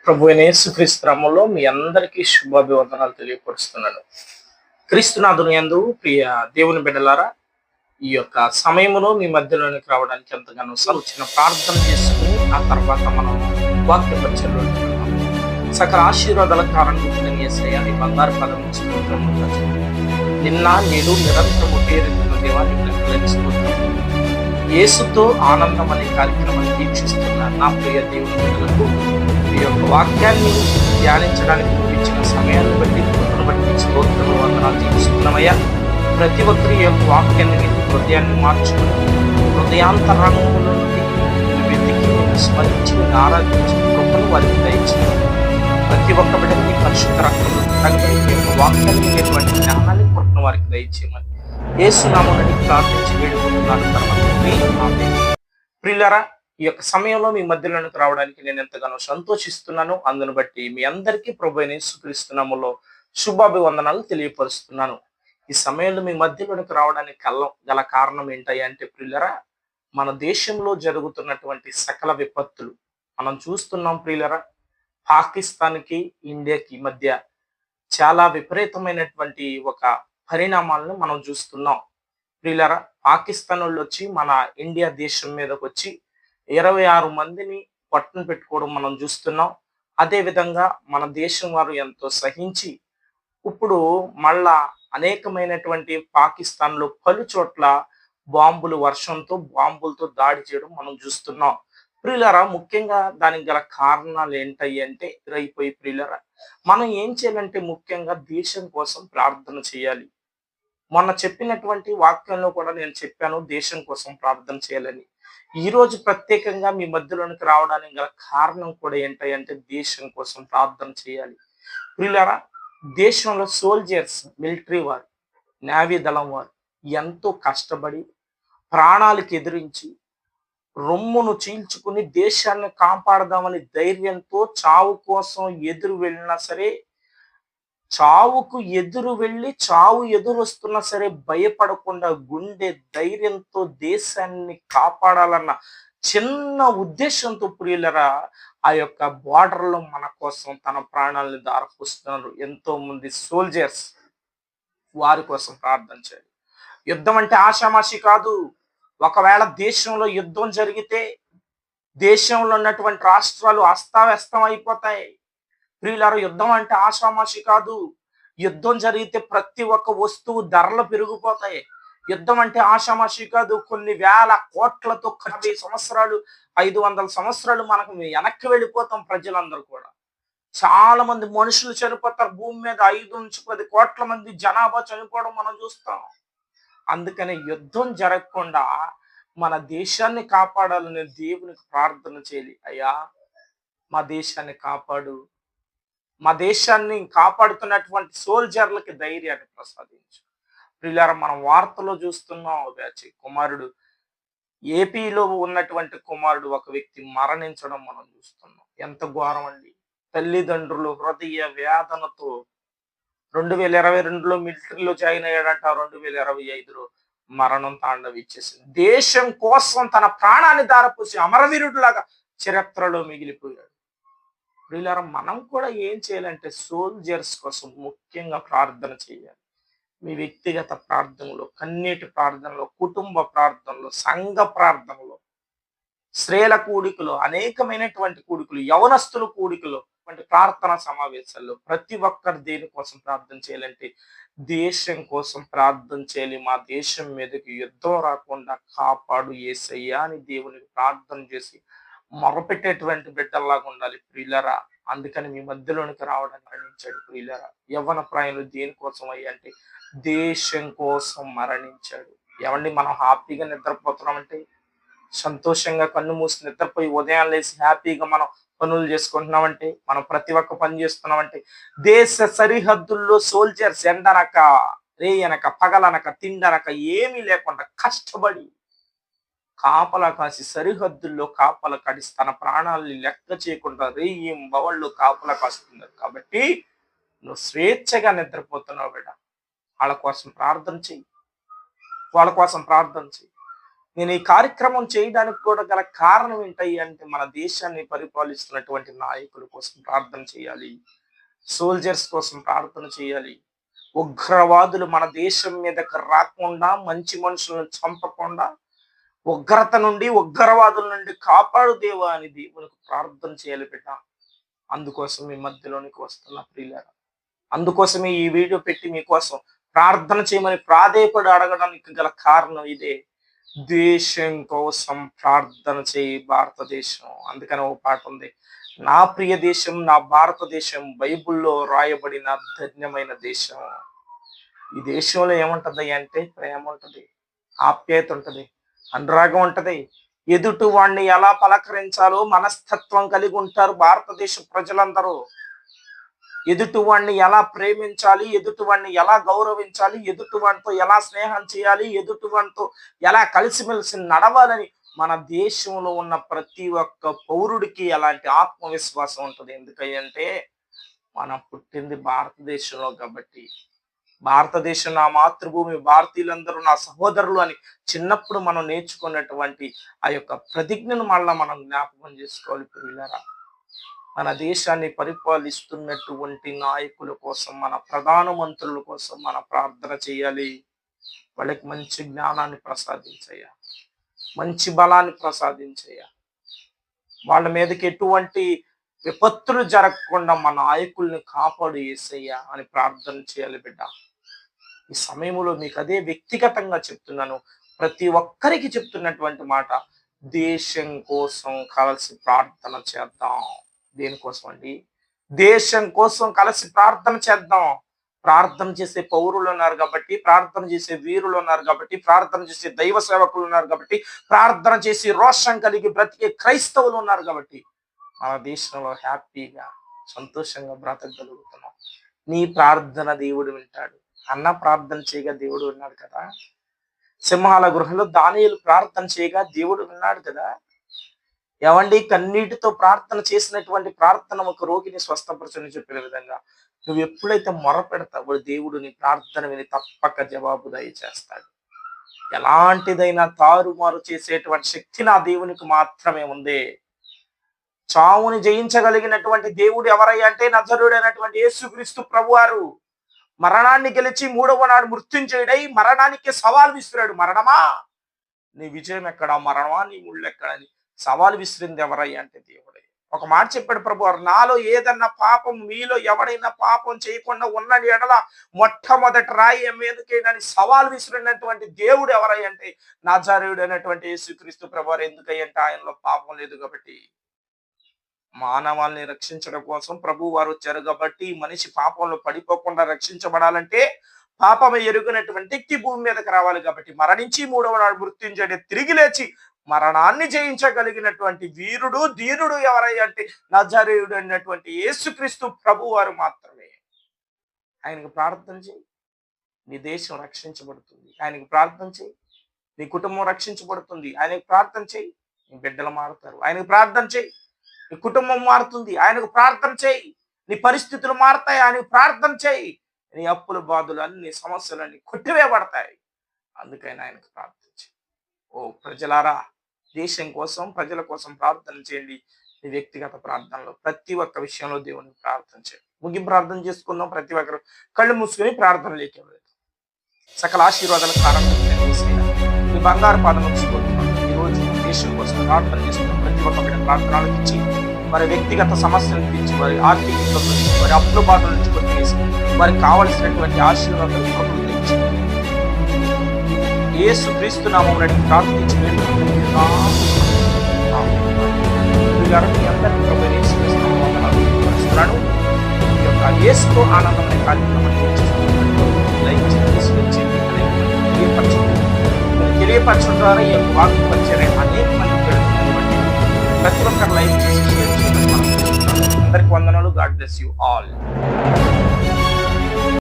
ప్రభు అయిన యేసుక్రీస్తు నామములో మీ అందరికీ శుభాభివందనాలు తెలియపరుస్తున్నాను. క్రీస్తునాథుని యందు ప్రియ దేవుని బిడ్డలారా, ఈ యొక్క సమయంలో మీ మధ్యలోనికి రావడానికి ఎంతగానో చిన్న ప్రార్థన చేసుకుని ఆ తర్వాత మనం వాక్య పరిచయంలో సకల ఆశీర్వాదాల కారణం యేసయ్య నీ బంగారు పదం నిన్న నేడు నిరంతరము పేరెత్తిన దేవాన్ని యేసుతో ఆనందం అనే కార్యక్రమాన్ని వీక్షిస్తున్న నా ప్రియ దేవుని బిడ్డలకు ఈ యొక్క వాక్యాన్ని ధ్యానించడానికి ఇచ్చిన సమయాన్ని బట్టి స్తోత్రము వందనాలు తీసుకున్నామయ్యా. ప్రతి ఒక్కరి యొక్క వాక్యాన్ని హృదయాన్ని మార్చుకుని హృదయాంతరంగంలో వెతికి స్మరించి ఆరాధించి కృపను వారికి దయచేయాలి. ప్రతి ఒక్క బిడ్డని పరిశుద్ధ రక్తంలో వాక్యాన్ని ఎటువంటి జ్ఞానాన్ని కృపను వారికి దయచేయమని యేసునామమున ప్రార్థించి వేడుకుంటున్నాను. ప్రియులారా, ఈ యొక్క సమయంలో మీ మధ్యలోనికి రావడానికి నేను ఎంతగానో సంతోషిస్తున్నాను. అందును బట్టి మీ అందరికీ ప్రభువైన యేసుక్రీస్తు నామములో శుభాభివందనాలు తెలియపరుస్తున్నాను. ఈ సమయంలో మీ మధ్యలోనికి రావడానికి గల కారణం ఏంటంటే ప్రియులరా, మన దేశంలో జరుగుతున్నటువంటి సకల విపత్తులు మనం చూస్తున్నాం. ప్రియులరా, పాకిస్తాన్కి ఇండియాకి మధ్య చాలా విపరీతమైనటువంటి ఒక పరిణామాలను మనం చూస్తున్నాం. ప్రియులరా, పాకిస్తాన్ వాళ్ళు వచ్చి మన ఇండియా దేశం మీదకి వచ్చి 26 మందిని పట్టున పెట్టుకోవడం మనం చూస్తున్నాం. అదే విధంగా మన దేశం వారు ఎంతో సహించి ఇప్పుడు మళ్ళా అనేకమైనటువంటి పాకిస్తాన్లో పలు చోట్ల బాంబులతో దాడి చేయడం మనం చూస్తున్నాం. ప్రియులరా, ముఖ్యంగా దానికి గల కారణాలు ఏంటంటే ప్రియులరా, మనం ఏం చేయాలంటే ముఖ్యంగా దేశం కోసం ప్రార్థన చేయాలి. మొన్న చెప్పినటువంటి వాక్యంలో కూడా నేను చెప్పాను, దేశం కోసం ప్రార్థన చేయాలని. ఈ రోజు ప్రత్యేకంగా మీ మధ్యలోనికి రావడానికి గల కారణం కూడా ఏంటంటే దేశం కోసం ప్రార్థన చేయాలి. ప్రియులారా, దేశంలో సోల్జర్స్, మిలిటరీ వారు, నేవీ దళం వారు ఎంతో కష్టపడి ప్రాణాలకు ఎదిరించి రొమ్మును చీల్చుకుని దేశాన్ని కాపాడదామని ధైర్యంతో చావు కోసం ఎదురు వెళ్ళినా సరే, చావుకు ఎదురు వెళ్ళి చావు ఎదురొస్తున్నా సరే భయపడకుండా గుండె ధైర్యంతో దేశాన్ని కాపాడాలన్న చిన్న ఉద్దేశంతో ప్రియులరా ఆ యొక్క బార్డర్లో మన కోసం తన ప్రాణాలను దారపోస్తున్నారు ఎంతో మంది సోల్జర్స్. వారి కోసం ప్రార్థన చేయాలి. యుద్ధం అంటే ఆషామాషి కాదు. ఒకవేళ దేశంలో యుద్ధం జరిగితే దేశంలో ఉన్నటువంటి రాష్ట్రాలు అస్తావ్యస్తం అయిపోతాయి. ప్రియులారా, యుద్ధం అంటే ఆషామాషి కాదు. యుద్ధం జరిగితే ప్రతి ఒక్క వస్తువు ధరలు పెరిగిపోతాయి. యుద్ధం అంటే ఆషామాషి కాదు. కొన్ని వేల కోట్లతో 50 సంవత్సరాలు 500 సంవత్సరాలు మనకు వెనక్కి వెళ్ళిపోతాం. ప్రజలందరూ కూడా చాలా మంది మనుషులు చనిపోతారు. భూమి మీద 5 నుంచి 10 కోట్ల మంది జనాభా చనిపోవడం మనం చూస్తాం. అందుకని యుద్ధం జరగకుండా మన దేశాన్ని కాపాడాలని దేవునికి ప్రార్థన చేయాలి. అయ్యా, మా దేశాన్ని కాపాడు, మా దేశాన్ని కాపాడుతున్నటువంటి సోల్జర్లకి ధైర్యాన్ని ప్రసాదించు. ప్రియులారా, మనం వార్తలో చూస్తున్నాం, కుమారుడు ఏపీలో ఉన్నటువంటి కుమారుడు ఒక వ్యక్తి మరణించడం మనం చూస్తున్నాం. ఎంత ఘోరం అండి. తల్లిదండ్రులు హృదయ వేదనతో 2022లో మిలిటరీలో జాయిన్ అయ్యాడంట. 2025లో మరణం తాండవిచ్చేసింది. దేశం కోసం తన ప్రాణాన్ని దారపోసి అమరవీరుడిలాగా చరిత్రలో మిగిలిపోయాడు. ప్రియులారా, మనం కూడా ఏం చేయాలంటే సోల్జర్స్ కోసం ముఖ్యంగా ప్రార్థన చేయాలి. మీ వ్యక్తిగత ప్రార్థనలో, కన్నీటి ప్రార్థనలో, కుటుంబ ప్రార్థనలో, సంఘ ప్రార్థనలో, స్త్రీల కూడికలో, అనేకమైనటువంటి కూడికలు, యవనస్తుల కూడికలో, ప్రార్థనా సమావేశాల్లో ప్రతి ఒక్కరు దేని కోసం ప్రార్థన చేయాలంటే దేశం కోసం ప్రార్థన చేయాలి. మా దేశం మీదకి యుద్ధం రాకుండా కాపాడు యేసయ్యా అని దేవునికి ప్రార్థన చేసి మొరపెట్టేటువంటి బిడ్డల్లాగా ఉండాలి. ప్రియులరా, అందుకని మీ మధ్యలోనికి రావడానికి మరణించాడు. ప్రియులరా, యవ్వన ప్రాయంలో దేనికోసం అంటే దేశం కోసం మరణించాడు. ఏమండి, మనం హ్యాపీగా నిద్రపోతున్నామంటే, సంతోషంగా కన్ను మూసి నిద్రపోయి ఉదయం లేసి హ్యాపీగా మనం పనులు చేసుకుంటున్నామంటే, మనం ప్రతి ఒక్క పని చేస్తున్నామంటే దేశ సరిహద్దుల్లో సోల్జర్స్ ఎండనక రేయనక పగలనక తిండనక ఏమీ లేకుండా కష్టపడి కాపలా కాసి సరిహద్దుల్లో కాపలా కాసి తన ప్రాణాలని లెక్క చేయకుండా రేయం బవళ్ళు కాపలా కాస్తున్నారు. కాబట్టి నువ్వు స్వేచ్ఛగా నిద్రపోతున్నావు బిడ్డ. వాళ్ళ కోసం ప్రార్థన చెయ్యి. నేను ఈ కార్యక్రమం చేయడానికి కూడా గల కారణం ఏంటయ్యి అంటే మన దేశాన్ని పరిపాలిస్తున్నటువంటి నాయకుల కోసం ప్రార్థన చేయాలి. సోల్జర్స్ కోసం ప్రార్థన చేయాలి. ఉగ్రవాదులు మన దేశం మీదకి రాకుండా, మంచి మనుషులను చంపకుండా, ఉగ్రత నుండి ఉగ్రవాదుల నుండి కాపాడు దేవా అని దేవునికి ప్రార్థన చేయాలి బిడ్డ. అందుకోసం మీ మధ్యలోనికి వస్తున్న ప్రియులారా, అందుకోసమే ఈ వీడియో పెట్టి మీకోసం ప్రార్థన చేయమని ప్రాధేయపడి అడగడానికి గల కారణం ఇదే. దేశం కోసం ప్రార్థన చేయి భారతదేశం. అందుకని ఒక పాట ఉంది, నా ప్రియ దేశం నా భారతదేశం బైబిల్లో రాయబడిన ధన్యమైన దేశం. ఈ దేశంలో ఏముంటది అంటే ప్రేమ ఉంటది, ఆప్యాయత ఉంటది, అనురాగం ఉంటది. ఎదుటి వాడిని ఎలా పలకరించాలో మనస్తత్వం కలిగి ఉంటారు భారతదేశ ప్రజలందరూ. ఎదుటి వాడిని ఎలా ప్రేమించాలి, ఎదుటి వాడిని ఎలా గౌరవించాలి, ఎదుటి వాడితో ఎలా స్నేహం చేయాలి, ఎదుటి వాడితో ఎలా కలిసిమెలిసి నడవాలని మన దేశంలో ఉన్న ప్రతి ఒక్క పౌరుడికి అలాంటి ఆత్మవిశ్వాసం ఉంటుంది. ఎందుకంటే మనం పుట్టింది భారతదేశంలో కాబట్టి. భారతదేశం నా మాతృభూమి, భారతీయులందరూ నా సహోదరులు అని చిన్నప్పుడు మనం నేర్చుకున్నటువంటి ఆ యొక్క ప్రతిజ్ఞను మళ్ళా మనం జ్ఞాపకం చేసుకోవాలి ప్రియులారా. మన దేశాన్ని పరిపాలిస్తున్నటువంటి నాయకుల కోసం, మన ప్రధానమంత్రుల కోసం మన ప్రార్థన చేయాలి. వాళ్ళకి మంచి జ్ఞానాన్ని ప్రసాదించయ్యా, మంచి బలాన్ని ప్రసాదించయ్యా. వాళ్ళ మీదకి ఎటువంటి విపత్తులు జరగకుండా మన నాయకుల్ని కాపాడు యేసయ్యా అని ప్రార్థన చేయాలి బిడ్డ. ఈ సమయంలో మీకు అదే వ్యక్తిగతంగా చెప్తున్నాను, ప్రతి ఒక్కరికి చెప్తున్నటువంటి మాట, దేశం కోసం కలిసి ప్రార్థన చేద్దాం. దేనికోసం అండి? దేశం కోసం కలిసి ప్రార్థన చేద్దాం. ప్రార్థన చేసే పౌరులు ఉన్నారు కాబట్టి, ప్రార్థన చేసే వీరులు ఉన్నారు కాబట్టి, ప్రార్థన చేసే దైవ సేవకులు ఉన్నారు కాబట్టి, ప్రార్థన చేసి రోషం కలిగి బ్రతికే క్రైస్తవులు ఉన్నారు కాబట్టి మన దేశంలో హ్యాపీగా సంతోషంగా బ్రతకగలుగుతున్నాం. నీ ప్రార్థన దేవుడు వింటాడు. అన్న ప్రార్థన చేయగా దేవుడు విన్నాడు కదా. సింహాల గృహంలో దానియేలు ప్రార్థన చేయగా దేవుడు విన్నాడు కదా. ఏమండి, కన్నీటితో ప్రార్థన చేసినటువంటి ప్రార్థన ఒక రోగిని స్వస్థపరచని చెప్పిన విధంగా నువ్వు ఎప్పుడైతే మొర పెడతావో దేవుడు నీ ప్రార్థన విని తప్పక జవాబు దయచేస్తాడు. ఎలాంటిదైనా తారుమారు చేసేటువంటి శక్తి నా దేవునికి మాత్రమే ఉంది. చావుని జయించగలిగినటువంటి దేవుడు ఎవరయ్యా అంటే నజరుడైనటువంటి యేసుక్రీస్తు ప్రభువారు. మరణాన్ని గెలిచి మూడవ నాడు మృత్యుంజయుడై మరణానికి సవాల్ విసిరాడు. మరణమా నీ విజయం ఎక్కడా, మరణమా నీ ముళ్ళు ఎక్కడని సవాల్ విసిరింది ఎవరయ్యా అంటే దేవుడే. ఒక మాట చెప్పాడు ప్రభువారు, నాలో ఏదన్నా పాపం, మీలో ఎవడైనా పాపం చేయకుండా ఉన్న ఎడల మొట్టమొదటి రాయి మీదకేనని సవాల్ విసిరినటువంటి దేవుడు ఎవరయ్యా అంటే నజరేయుడు అనేటువంటి యేసుక్రీస్తు ప్రభువారు. ఎందుకంటే ఆయనలో పాపం లేదు కాబట్టి. మానవాల్ని రక్షించడం కోసం ప్రభు వారు వచ్చారు కాబట్టి, మనిషి పాపంలో పడిపోకుండా రక్షించబడాలంటే పాపం ఎరుగినటువంటి వ్యక్తి భూమి మీదకి రావాలి కాబట్టి, మరణించి మూడవ నాడు మృత్యుంజయుడు తిరిగి లేచి మరణాన్ని జయించగలిగినటువంటి వీరుడు ధీరుడు ఎవరయ్యా అంటే నజరేయుడు అన్నటువంటి యేసుక్రీస్తు ప్రభు వారు మాత్రమే. ఆయనకు ప్రార్థన చేయి, నీ దేశం రక్షించబడుతుంది. ఆయనకు ప్రార్థన చేయి, నీ కుటుంబం రక్షించబడుతుంది. ఆయనకు ప్రార్థన చేయి, నీ బిడ్డలు మారుతారు. ఆయనకు ప్రార్థన చేయి, నీ కుటుంబం మారుతుంది. ఆయనకు ప్రార్థన చేయి, నీ పరిస్థితులు మారుతాయి. ఆయనకు ప్రార్థన చేయి, నీ అప్పుల బాధలు అన్ని సమస్యలన్నీ కొట్టివేయబడతాయి. అందుకని ఆయనకు ప్రార్థన చేయి. ఓ ప్రజలారా, దేశం కోసం, ప్రజల కోసం ప్రార్థన చేయండి. నీ వ్యక్తిగత ప్రార్థనలో ప్రతి ఒక్క విషయంలో దేవునికి ప్రార్థన చేయండి. ముగింపు ప్రార్థన చేసుకుందాం. ప్రతి ఒక్కరు కళ్ళు మూసుకొని ప్రార్థన లేకెళ్ళదు. సకల ఆశీర్వాదాలకు కారణం ఈ బంగారు పాదం ఉంచుకుంటున్నాం. ఈరోజు దేశం కోసం ప్రార్థన చేస్తున్నాం. ప్రతి ఒక్క ప్రార్థన ఆలోచించి వారి వ్యక్తిగత సమస్యలను తీర్చి, వారి ఆర్థిక ఇబ్బందుల నుంచి, వారి అప్పుల బాధల నుంచి కొట్టేసి వారికి కావలసినటువంటి ఆశీర్వాదాలు ప్రభుత్వం తెచ్చి యేసుక్రీస్తు నామమున ప్రార్థించి వేడుకుంటున్నాను. ఈ యొక్క యేసుతో ఆనందమైన కార్యక్రమాన్ని తెలియపరచడం ద్వారా ఈ యొక్క వాక్య పరిచయం అనేక మంది పెడుతున్నటువంటి ప్రతి ఒక్కరు లైక్ చేసి అందరికి వందనాలు. God bless you all.